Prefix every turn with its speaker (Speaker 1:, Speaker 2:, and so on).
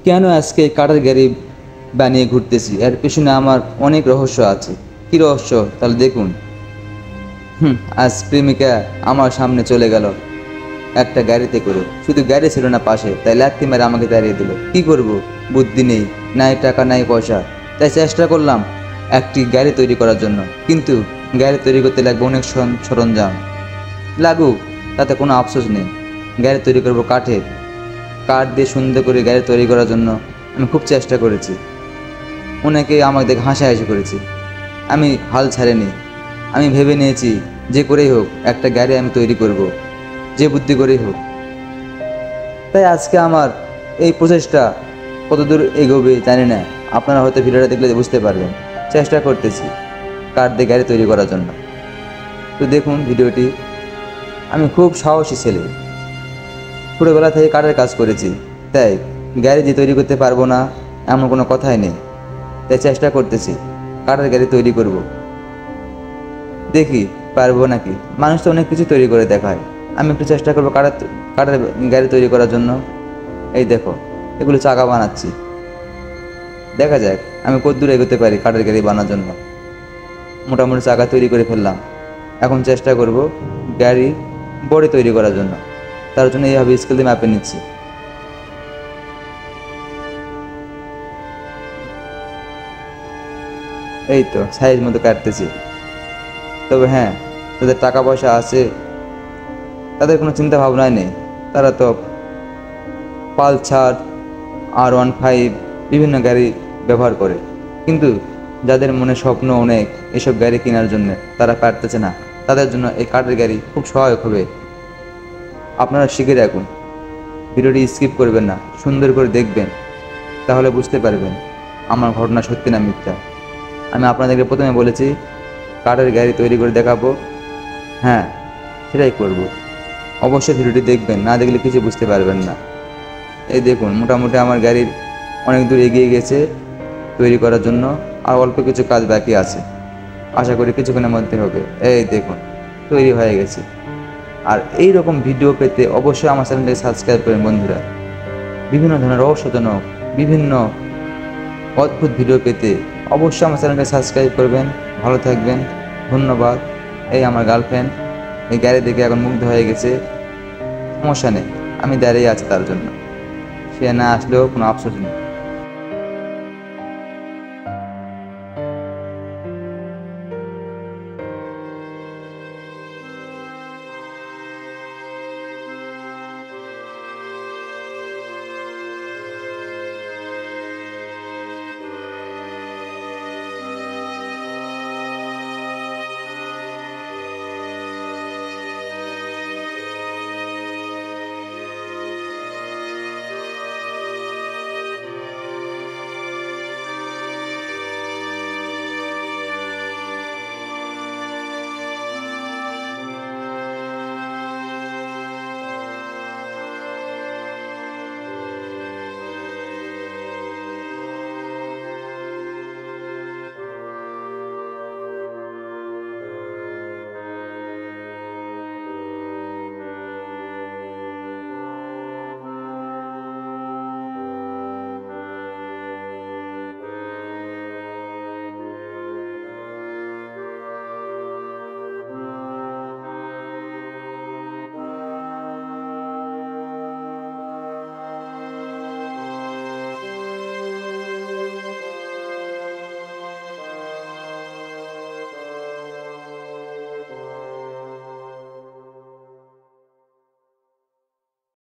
Speaker 1: কেন আজকে কাঠের গাড়ি বানিয়ে ঘুরতেছি, এর পেছনে আমার অনেক রহস্য আছে। কি রহস্য তাহলে দেখুন। আজ প্রেমিকা আমার সামনে চলে গেল একটা গাড়িতে করে, শুধু গাড়ি ছিল না পাশে, তাই লাথি মেরে আমাকে দাঁড়িয়ে দিল। কি করব, বুদ্ধি নেই, নাই টাকা নাই পয়সা, তাই চেষ্টা করলাম একটি গাড়ি তৈরি করার জন্য। কিন্তু গাড়ি তৈরি করতে লাগবে অনেক সরঞ্জাম, লাগুক তাতে কোনো আফসোস নেই। গাড়ি তৈরি করব কাঠের, কাঠ দিয়ে সুন্দর করে গাড়ি তৈরি করার জন্য আমি খুব চেষ্টা করেছি। অনেকে আমাকে দেখে হাসাহাসি করেছি, আমি হাল ছাড়িনি। আমি ভেবে নিয়েছি যে করেই হোক একটা গাড়ি আমি তৈরি করব, যে বুদ্ধি করেই হোক। তাই আজকে আমার এই প্রচেষ্টা কতদূর এগোবে জানি না, আপনারা হয়তো ভিডিওটা দেখলে বুঝতে পারবেন। চেষ্টা করতেছি কাঠ দিয়ে গাড়ি তৈরি করার জন্য। তো দেখুন ভিডিওটি। আমি খুব সাহসী ছেলে, ছোটোবেলা থেকে কাঠের কাজ করেছি, তাই গাড়ি যে তৈরি করতে পারবো না এমন কোনো কথাই নেই। তাই চেষ্টা করতেছি কাঠের গাড়ি তৈরি করব, দেখি পারবো নাকি। মানুষ তো অনেক কিছু তৈরি করে দেখায়, আমি একটু চেষ্টা করবো কাঠের গাড়ি তৈরি করার জন্য। এই দেখো, এগুলো চাকা বানাচ্ছি, দেখা যাক আমি কত দূর এগোতে পারি কাঠের গাড়ি বানানোর জন্য। মোটামুটি চাকা তৈরি করে ফেললাম, এখন চেষ্টা করব গাড়ি বডি তৈরি করার জন্য। তার জন্য এইভাবে স্কেল দিয়ে মাপে নিচ্ছি। এই তো সাইজ মতো কাটতেছি। তবে হ্যাঁ, যাদের টাকা পয়সা আছে তাদের কোনো চিন্তা ভাবনাই নেই, তারা তো পালসার, R15 বিভিন্ন গাড়ি ব্যবহার করে। কিন্তু যাদের মনে স্বপ্ন অনেক এসব গাড়ি কেনার জন্য, তারা পারতেছে না, তাদের জন্য এই কাঠের গাড়ি খুব সহায়ক হবে। আপনারা শিখে রাখুন, ভিডিওটি স্কিপ করবেন না, সুন্দর করে দেখবেন, তাহলে বুঝতে পারবেন আমার ঘটনা সত্যি না মিথ্যা। আমি আপনাদেরকে প্রথমে বলেছি কাঠের গাড়ি তৈরি করে দেখাবো, হ্যাঁ সেটাই করব। অবশ্যই ভিডিওটি দেখবেন, না দেখলে কিছু বুঝতে পারবেন না। এই দেখুন, মোটামুটি আমার গাড়ির অনেক দূর এগিয়ে গেছে তৈরি করার জন্য, আর অল্প কিছু কাজ বাকি আছে, আশা করি কিছুক্ষণের মধ্যে হবে। এই দেখুন তৈরি হয়ে গেছে। আর এই রকম ভিডিও পেতে অবশ্যই আমার চ্যানেলটাকে সাবস্ক্রাইব করেন বন্ধুরা। বিভিন্ন ধরনের রহস্যজনক, বিভিন্ন অদ্ভুত ভিডিও পেতে অবশ্যই আমার চ্যানেলটাকে সাবস্ক্রাইব করবেন। ভালো থাকবেন, ধন্যবাদ। এই আমার গার্লফ্রেন্ড এই গাড়ি দেখে এখন মুগ্ধ হয়ে গেছে, সমস্যা নেই, আমি দাঁড়িয়ে আছি তার জন্য, সে না আসলেও কোনো আফসোস নেই।